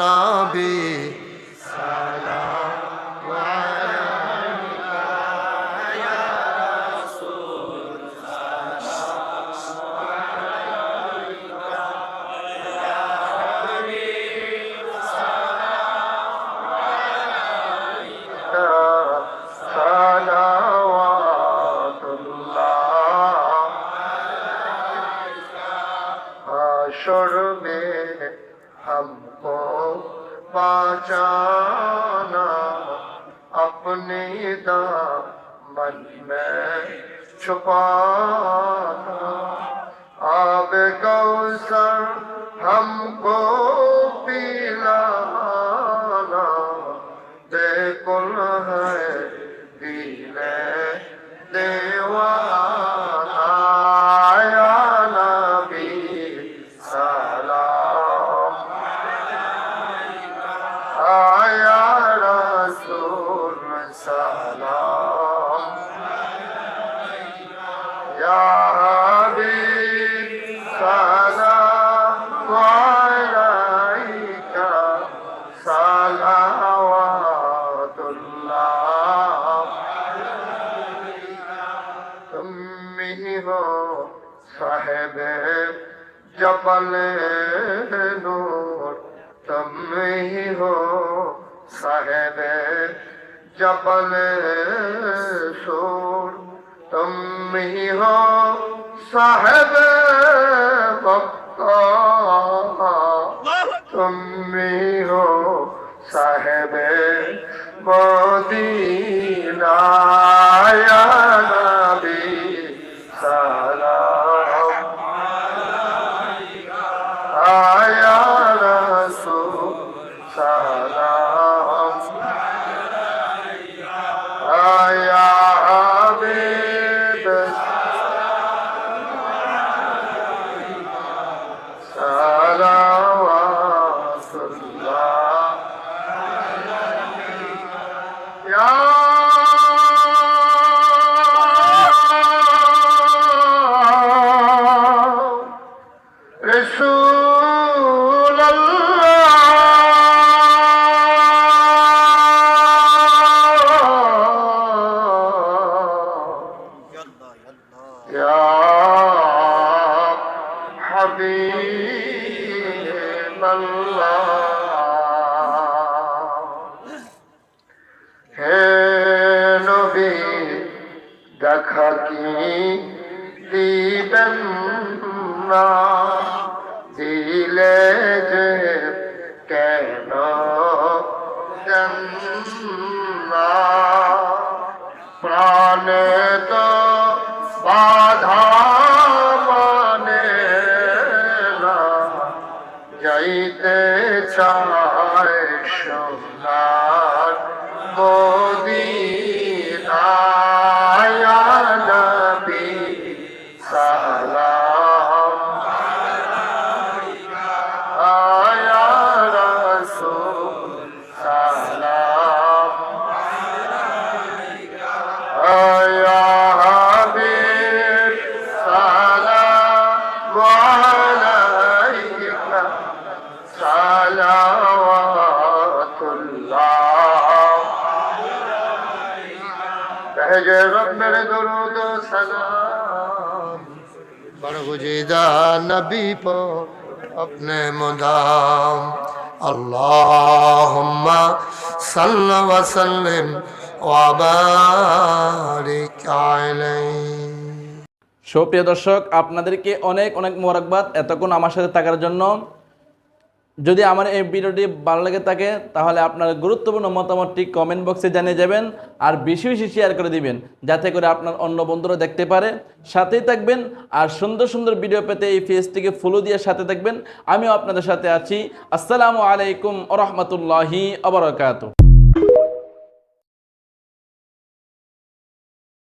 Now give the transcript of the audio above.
নবী हाशर में हमको पहचाना अपने दामन में छुपाना आब कौसर हमको पिलाना बेकुल है दिले देवाना या नबी सलाम या रसूल सलाम या हबीब सलाम अलैका सलावतुल्लाह तुम ही हो साहिब जबल नूर तुम ही हो साहिब जबल सूर तुम ही हो साहिब मक्का तुम ही हो साहिब मदीना या नबी सलाम या रसूल सलाम या हबीब सलावतुल्लाह या रसूल अल्लाह या हबीब अल्लाह हे नबी দেখা কি দিবেন না দিলে যে কেন দেন না প্রাণে তো বাধা মানে না যাইতে চায় সোনার মদিনা या नबी सलाम या रसूल सलाम या हबीब सलाम अलैका सलावतुल्लाह कहे रब मेरे दुरूद सलाम बरगुज़ीदा नबी पर अपने मुदाम अल्लाहुम्मा सल्लि व सल्लिम व बारिक अलैहि। সুপ্রিয় দর্শক, আপনাদেরকে অনেক অনেক মোবারকবাদ এতক্ষণ আমার সাথে থাকার জন্য। যদি আমার এই ভিডিওটি ভালো লাগে থাকে তাহলে আপনার গুরুত্বপূর্ণ মতামতটি কমেন্ট বক্সে জানিয়ে যাবেন আর বেশি বেশি শেয়ার করে দিবেন যাতে করে আপনার অন্য বন্ধুরা দেখতে পারে। সাথেই থাকবেন আর সুন্দর সুন্দর ভিডিও পেতে এই পেজটিকে ফলো দিয়ে সাথে থাকবেন। আমিও আপনাদের সাথে আছি। আসসালামু আলাইকুম ওয়া রাহমাতুল্লাহি ওয়া বারাকাতুহু।